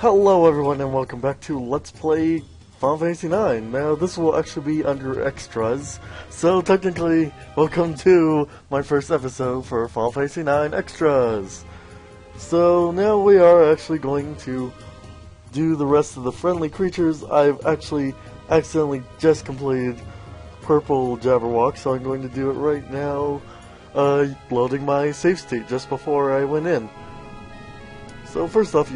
Hello everyone and welcome back to Let's Play Final Fantasy IX. Now this will actually be under extras, so technically welcome to my first episode for Final Fantasy IX Extras. So now we are actually going to do the rest of the friendly creatures. I've actually accidentally just completed Purple Jabberwock, so I'm going to do it right now, loading my save state just before I went in. So first off,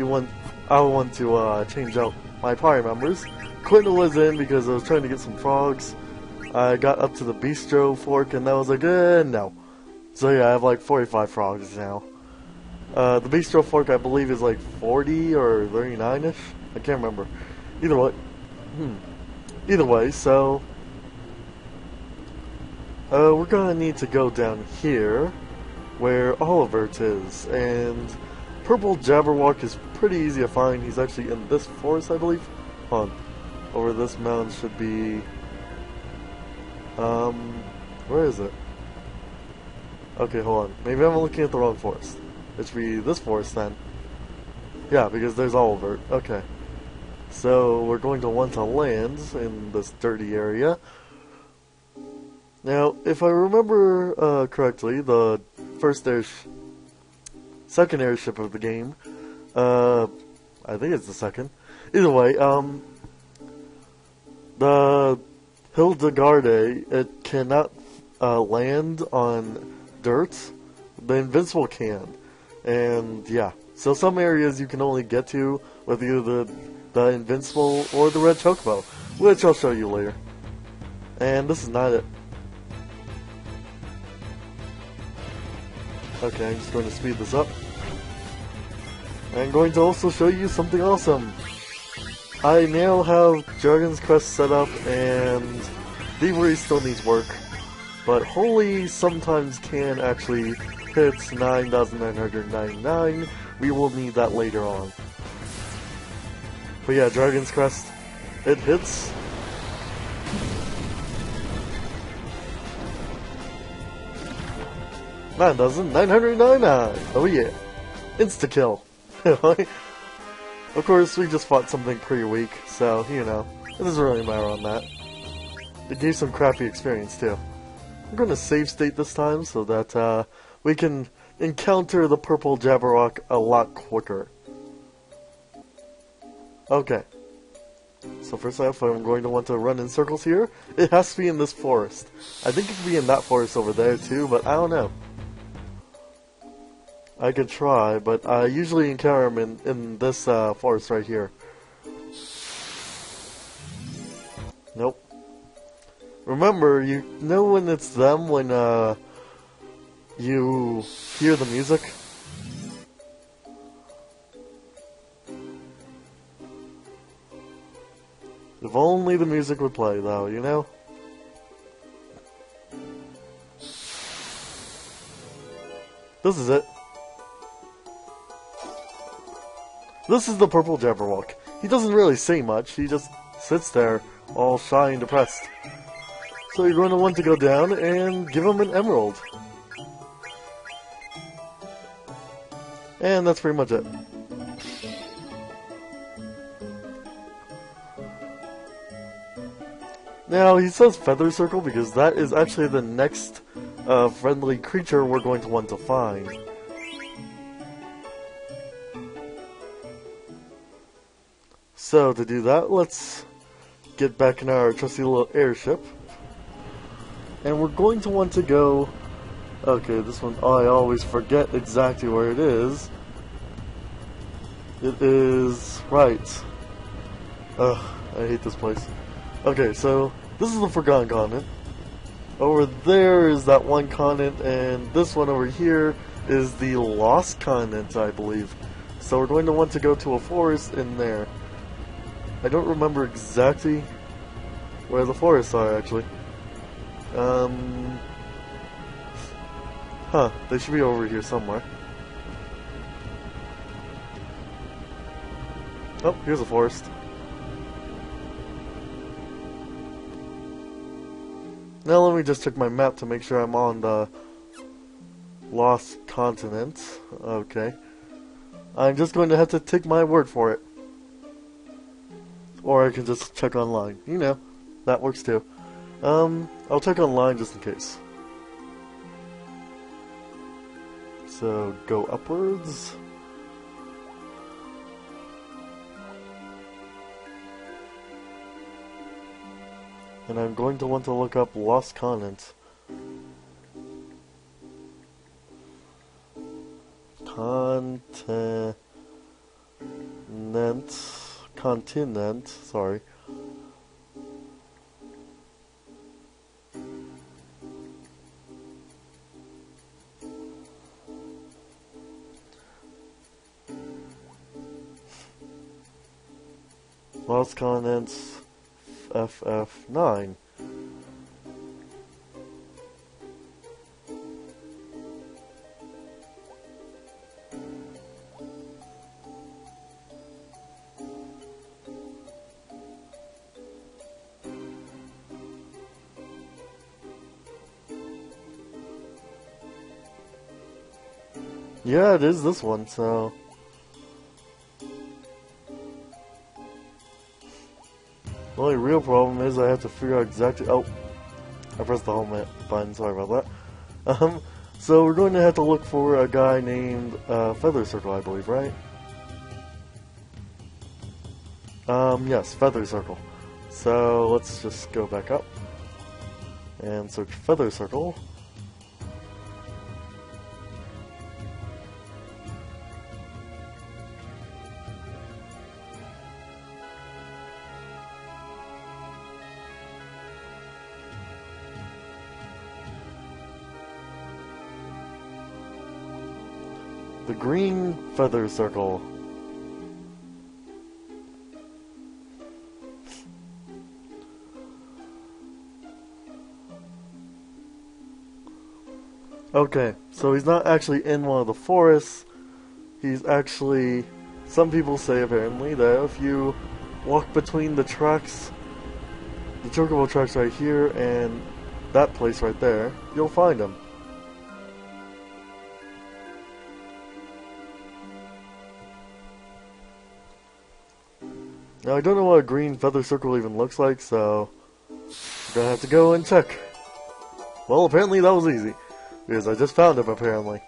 I want to change out my party members. Quinta was in because I was trying to get some frogs. I got up to the Bistro Fork and I was like, no. So yeah, I have like 45 frogs now. The Bistro Fork I believe is like 40 or 39-ish. I can't remember. Either way, so we're gonna need to go down here where Olivert is, and Purple Jabberwock is pretty easy to find. He's actually in this forest, I believe. Hold on. Over this mountain should be... where is it? Okay, hold on. Maybe I'm looking at the wrong forest. It should be this forest then. Yeah, because there's Olivert. Okay. So, we're going to want to land in this dirty area. Now, if I remember correctly, the second airship of the game, I think it's the second. Either way, the Hildegarde, it cannot land on dirt. The Invincible can. And yeah, so some areas you can only get to with either the Invincible or the Red Chocobo, which I'll show you later. And this is not it. Okay, I'm just going to speed this up. I'm going to also show you something awesome. I now have Dragon's Crest set up, and Thievery still needs work, but Holy sometimes can actually hit 9,999. We will need that later on. But yeah, Dragon's Crest, it hits. No, it doesn't. 999. Oh yeah, insta kill. Of course, we just fought something pretty weak, so, you know, it doesn't really matter on that. It gave some crappy experience, too. I'm going to save state this time so that we can encounter the Purple Jabberwock a lot quicker. Okay. So first off, I'm going to want to run in circles here. It has to be in this forest. I think it could be in that forest over there, too, but I don't know. I could try, but I usually encounter them in this forest right here. Nope. Remember, you know when it's them when you hear the music? If only the music would play, though, you know? This is it. This is the Purple Jabberwock. He doesn't really say much, he just sits there, all shy and depressed. So you're going to want to go down and give him an emerald. And that's pretty much it. Now, he says Feather Circle because that is actually the next friendly creature we're going to want to find. So, to do that, let's get back in our trusty little airship. And we're going to want to go... Okay, this one, I always forget exactly where it is. It is... right. Ugh, I hate this place. Okay, so, this is the Forgotten Continent. Over there is that one continent, and this one over here is the Lost Continent, I believe. So we're going to want to go to a forest in there. I don't remember exactly where the forests are, actually. They should be over here somewhere. Oh, here's a forest. Now let me just check my map to make sure I'm on the Lost Continent. Okay. I'm just going to have to take my word for it. or I can just check online. You know, that works too. I'll check online just in case. So, go upwards. And I'm going to want to look up Lost Continent. Continent, sorry. Lost Continents FF9. Yeah, it is this one, so... The only real problem is I have to figure out exactly... Oh, I pressed the home button, sorry about that. So we're going to have to look for a guy named Feather Circle, I believe, right? Yes, Feather Circle. So let's just go back up and search Feather Circle. The green Feather Circle. Okay, so he's not actually in one of the forests. He's actually, some people say apparently, that if you walk between the tracks, the chocobo tracks right here and that place right there, you'll find him. Now, I don't know what a green feather circle even looks like, so I'm gonna have to go and check. Well, apparently that was easy, because I just found him, apparently.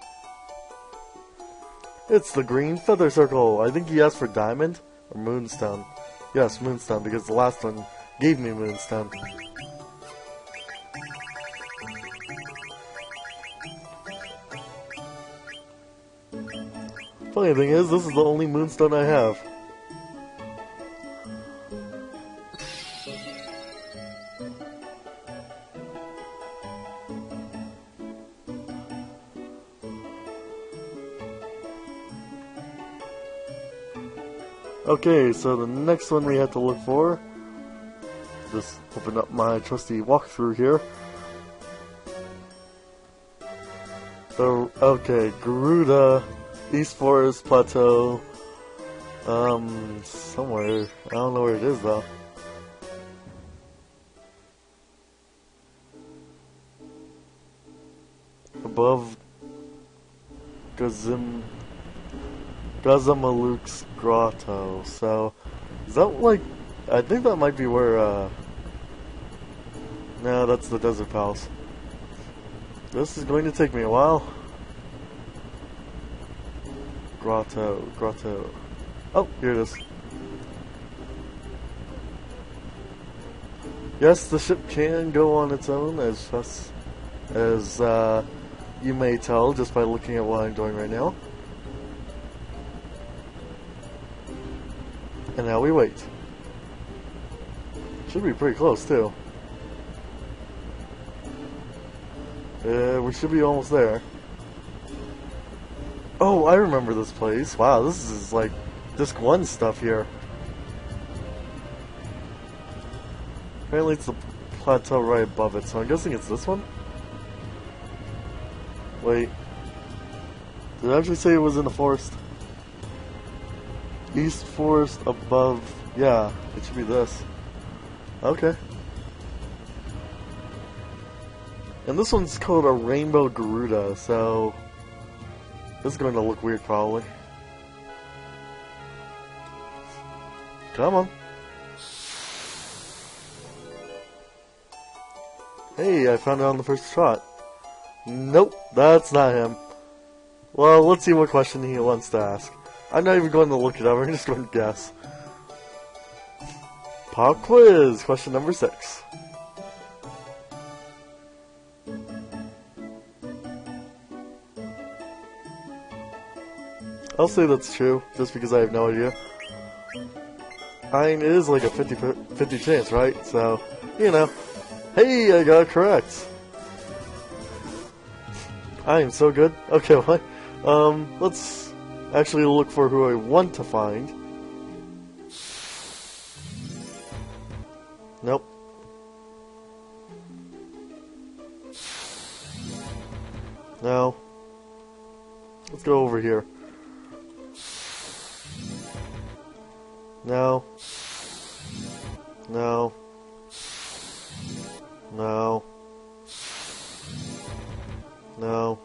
It's the green feather circle. I think he asked for diamond or moonstone. Yes, moonstone, because the last one gave me moonstone. Funny thing is, this is the only moonstone I have. Okay, so the next one we have to look for, just open up my trusty walkthrough here. So, okay, Garuda, East Forest Plateau, somewhere, I don't know where it is though. Above Gazamaluk's Grotto. So, is that like, I think that might be where, no, that's the Desert Palace. This is going to take me a while. Grotto. Oh, here it is. Yes, the ship can go on its own, as you may tell just by looking at what I'm doing right now. And now we wait. Should be pretty close too. We should be almost there. Oh, I remember this place. Wow, this is like Disc 1 stuff here. Apparently it's the plateau right above it, so I'm guessing it's this one? Wait. Did it actually say it was in the forest? East Forest above. Yeah, it should be this. Okay. And this one's called a Rainbow Garuda, so this is going to look weird probably. Come on. Hey, I found it on the first shot. Nope, that's not him. Well, let's see what question he wants to ask. I'm not even going to look it up, I'm just going to guess. Pop quiz, question number 6. I'll say that's true, just because I have no idea. I mean, it is like a 50-50 chance, right? So, you know. Hey, I got it correct. I am so good. Okay, what? Let's actually look for who I want to find. Nope. No. Let's go over here. No. No. No. No.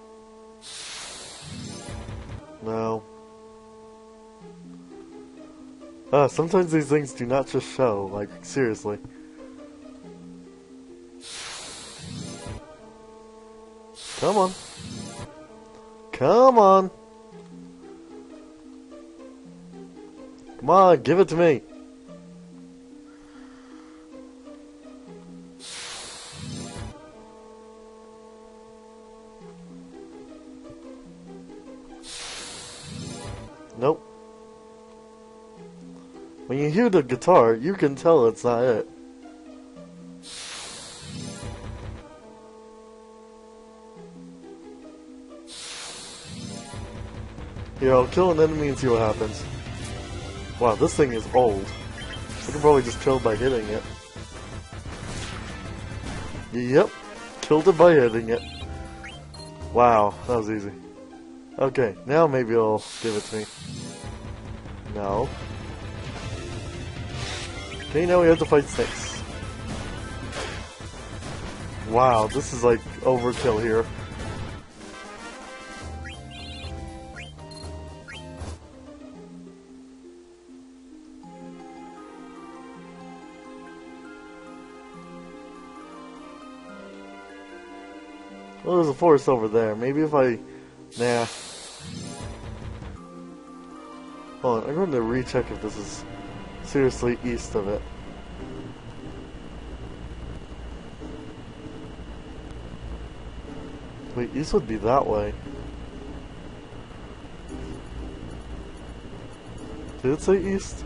No. Sometimes these things do not just show, like, seriously. Come on. Come on. Come on, give it to me. Nope. When you hear the guitar, you can tell it's not it. Here, I'll kill an enemy and see what happens. Wow, this thing is old. I can probably just kill it by hitting it. Yep, killed it by hitting it. Wow, that was easy. Okay, now maybe it'll give it to me. No. Okay, now we have to fight snakes. Wow, this is like overkill here. Well, there's a forest over there. Maybe if I... Nah. Hold on, I'm going to recheck if this is seriously east of it. Wait, east would be that way. Did it say east?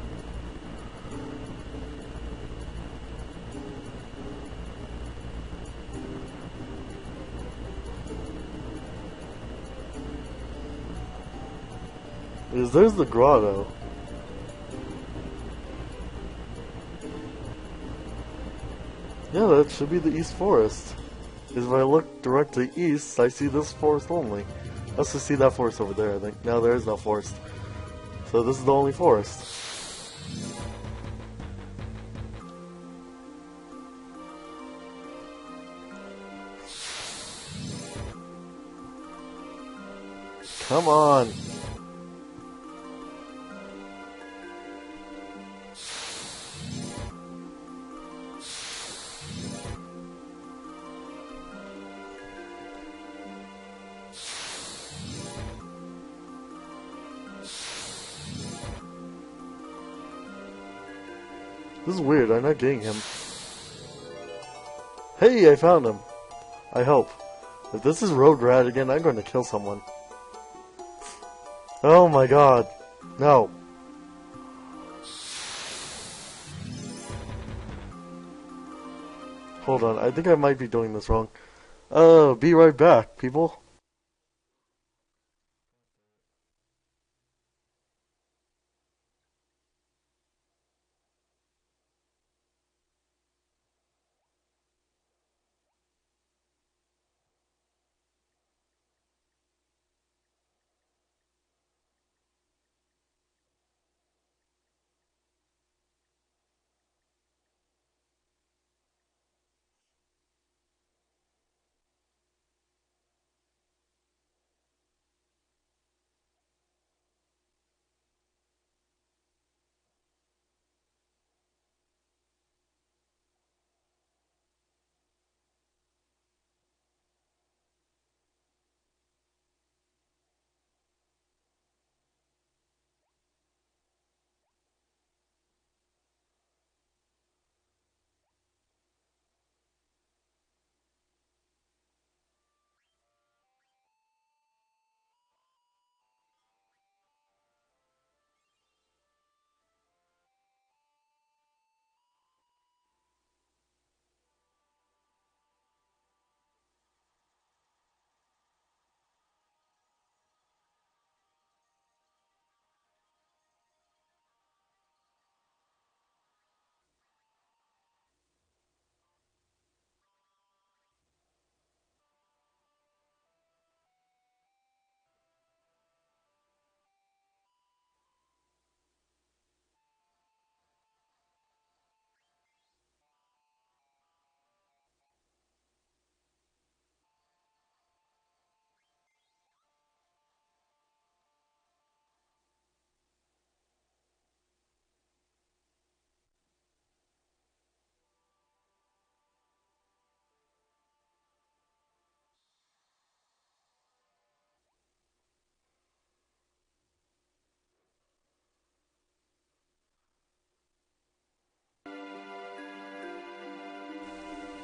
Because there's the grotto. Yeah, that should be the east forest. Because if I look directly east, I see this forest only. Let's just see that forest over there, I think. No, there is no forest. So this is the only forest. Come on! This is weird, I'm not getting him. Hey, I found him! I hope. If this is Road Rat again, I'm going to kill someone. Oh my god. No. Hold on, I think I might be doing this wrong. Be right back, people.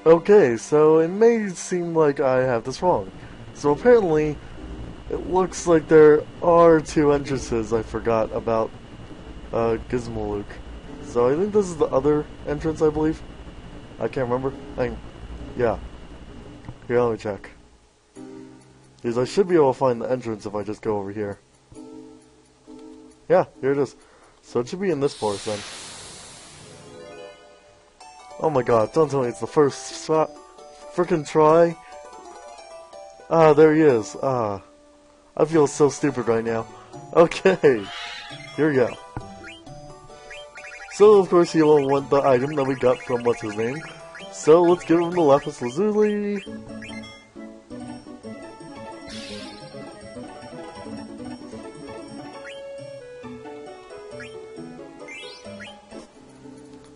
Okay, so it may seem like I have this wrong. So apparently, it looks like there are two entrances I forgot about Gizmo. So I think this is the other entrance, I believe. I can't remember. Yeah. Here, let me check. Because I should be able to find the entrance if I just go over here. Yeah, here it is. So it should be in this forest then. Oh my god, don't tell me it's the first frickin' try. Ah, there he is. Ah. I feel so stupid right now. Okay. Here we go. So, of course, he will want the item that we got from what's his name. So, let's give him the Lapis Lazuli.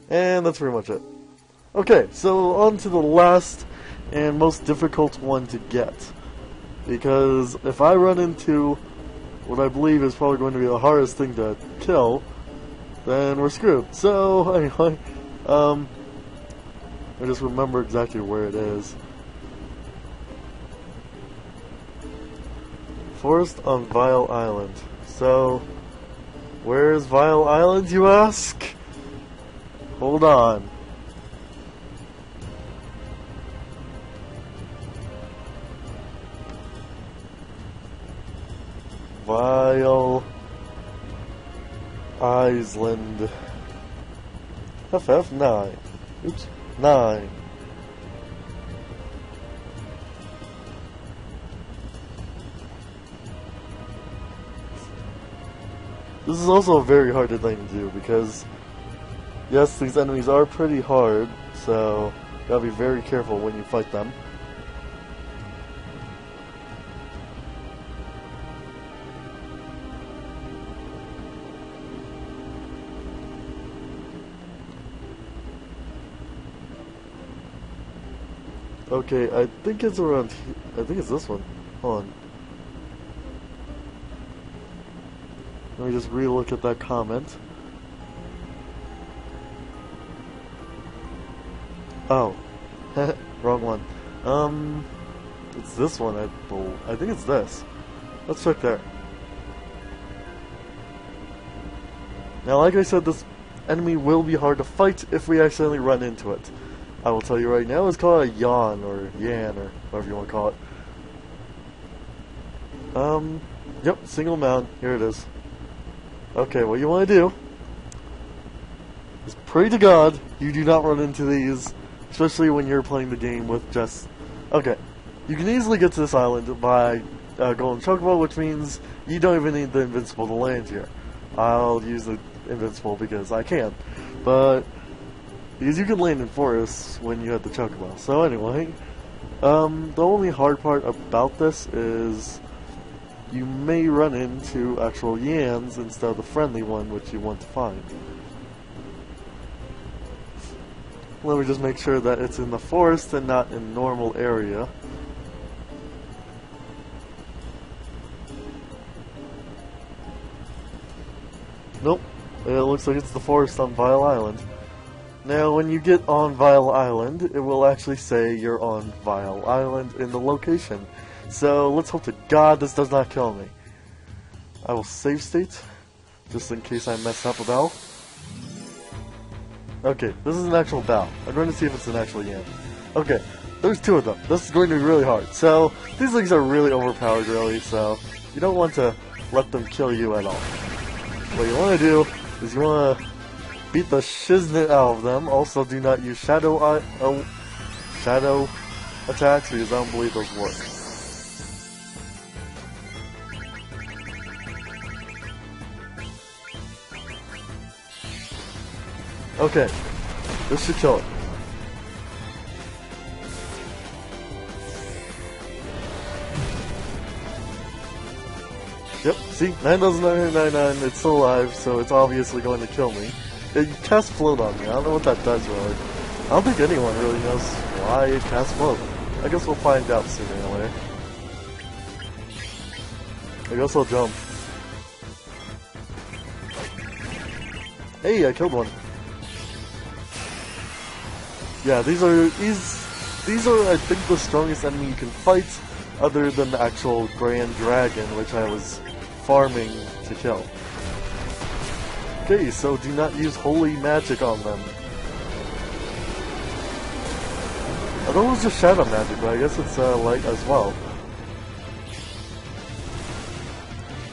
And that's pretty much it. Okay, so on to the last and most difficult one to get. Because if I run into what I believe is probably going to be the hardest thing to kill, then we're screwed. So, anyway, I just remember exactly where it is. Forest on Vile Island. So, where's Vile Island, you ask? Hold on. Vile Island. FF9. Oops. 9. This is also a very hard thing to do because, yes, these enemies are pretty hard, so you gotta be very careful when you fight them. Okay, I think it's around here. I think it's this one. Hold on. Let me just re-look at that comment. Oh. Wrong one. It's this one, I think it's this. Let's check there. Now, like I said, this enemy will be hard to fight if we accidentally run into it. I will tell you right now, it's called a yawn, or yan, or whatever you want to call it. Yep, single mount, here it is. Okay, what you want to do is pray to God you do not run into these, especially when you're playing the game with just... Okay, you can easily get to this island by going chocobo, which means you don't even need the invincible to land here. I'll use the invincible because I can, but... Because you can land in forests when you have the chocobo. So anyway, the only hard part about this is you may run into actual yans instead of the friendly one which you want to find. Let me just make sure that it's in the forest and not in normal area. Nope, it looks like it's the forest on Vile Island. Now, when you get on Vile Island, it will actually say you're on Vile Island in the location. So, let's hope to God this does not kill me. I will save state, just in case I mess up a bell. Okay, this is an actual bell. I'm going to see if it's an actual yan. Okay, there's two of them. This is going to be really hard. So, these things are really overpowered, really, so you don't want to let them kill you at all. What you want to do is you want to beat the shiznit out of them. Also, do not use shadow attacks because I don't believe those work. Okay, this should kill it. Yep, see, 9,999, it's still alive, so it's obviously going to kill me. It casts float on me. I don't know what that does really. I don't think anyone really knows why it casts float. I guess we'll find out sooner or later. I guess I'll jump. Hey, I killed one. Yeah, these these are, I think, the strongest enemy you can fight, other than the actual Grand Dragon, which I was farming to kill. Okay, so do not use holy magic on them. I thought it was just shadow magic, but I guess it's light as well.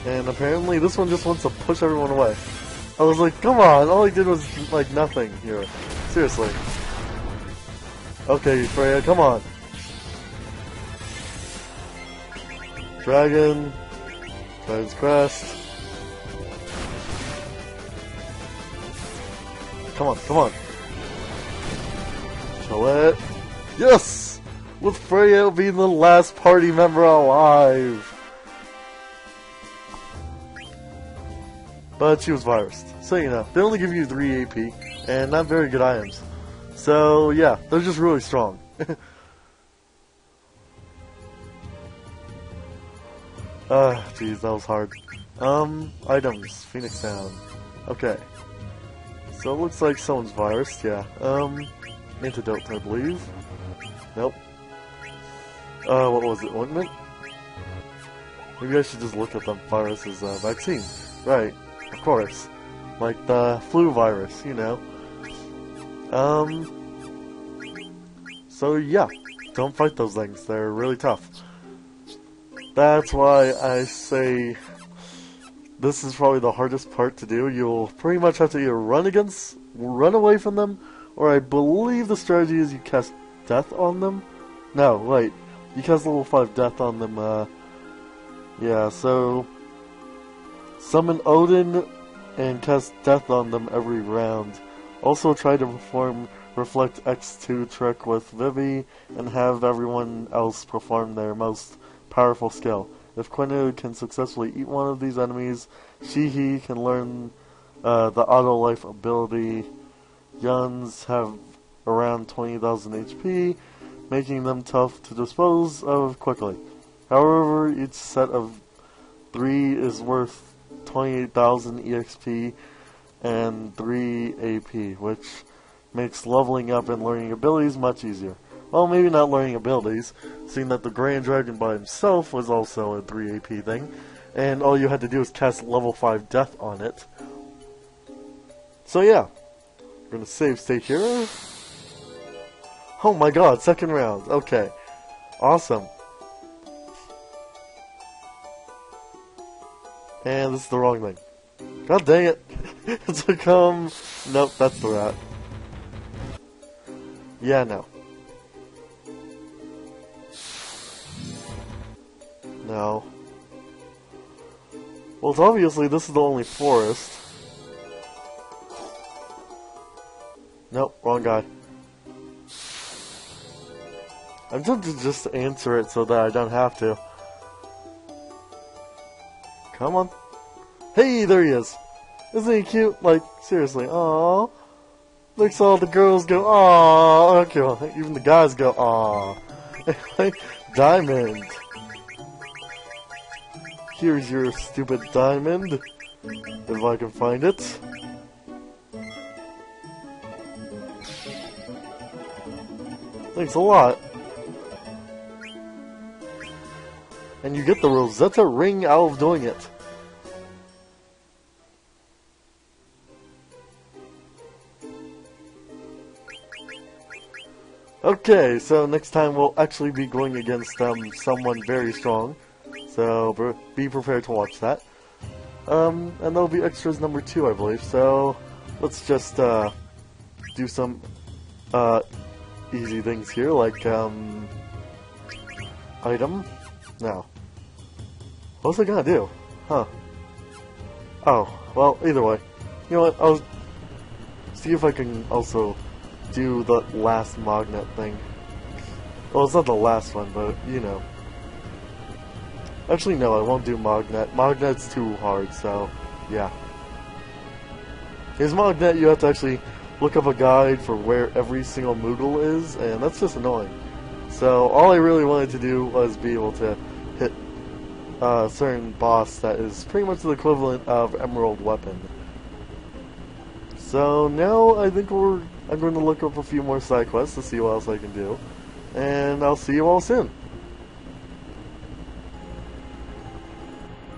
And apparently this one just wants to push everyone away. I was like, come on, all he did was like nothing here. Seriously. Okay, Freya, come on. Dragon's crest. Come on, come on. Kill it. Yes! With Freya being the last party member alive. But she was virused. So you know, they only give you 3 AP, and not very good items. So yeah, they're just really strong. Jeez, that was hard. Items, Phoenix Down. Okay. So it looks like someone's virused, yeah. Antidote, I believe. Nope. What was it, ointment? Maybe I should just look at the virus's vaccine. Right, of course. Like the flu virus, you know. So yeah, don't fight those things, they're really tough. That's why I say this is probably the hardest part to do. You'll pretty much have to either run away from them, or I believe the strategy is you cast death on them. No, wait, you cast level 5 death on them, yeah, so summon Odin and cast death on them every round. Also try to perform Reflect X2 trick with Vivi and have everyone else perform their most powerful skill. If Quina can successfully eat one of these enemies, he can learn the auto life ability. Yuns have around 20,000 HP, making them tough to dispose of quickly. However, each set of 3 is worth 28,000 EXP and 3 AP, which makes leveling up and learning abilities much easier. Well, maybe not learning abilities, seeing that the Grand Dragon by himself was also a 3 AP thing, and all you had to do was cast level 5 death on it. So yeah, we're gonna save state here. Oh my god, second round, okay. Awesome. And this is the wrong thing. God dang it. It's become... Nope, that's the rat. Yeah, no. No. Well, it's obviously this is the only forest. Nope, wrong guy. I'm tempted to just answer it so that I don't have to. Come on. Hey, there he is. Isn't he cute? Like, seriously. Aww. Makes all the girls go, aww. Okay, well, even the guys go, aww. Diamond. Here's your stupid diamond. If I can find it. Thanks a lot. And you get the Rosetta ring out of doing it. Okay, so next time we'll actually be going against someone very strong. So be prepared to watch that. And there'll be extras number 2, I believe. So let's just do some easy things here, like item. Now, what's it gonna do? Huh? Oh, well, either way. You know what? I'll see if I can also do the last magnet thing. Well, it's not the last one, but you know. Actually, no, I won't do magnet. Magnet's too hard, so yeah. Because magnet, you have to actually look up a guide for where every single Moogle is, and that's just annoying. So all I really wanted to do was be able to hit a certain boss that is pretty much the equivalent of Emerald Weapon. So now I think I'm going to look up a few more side quests to see what else I can do. and I'll see you all soon.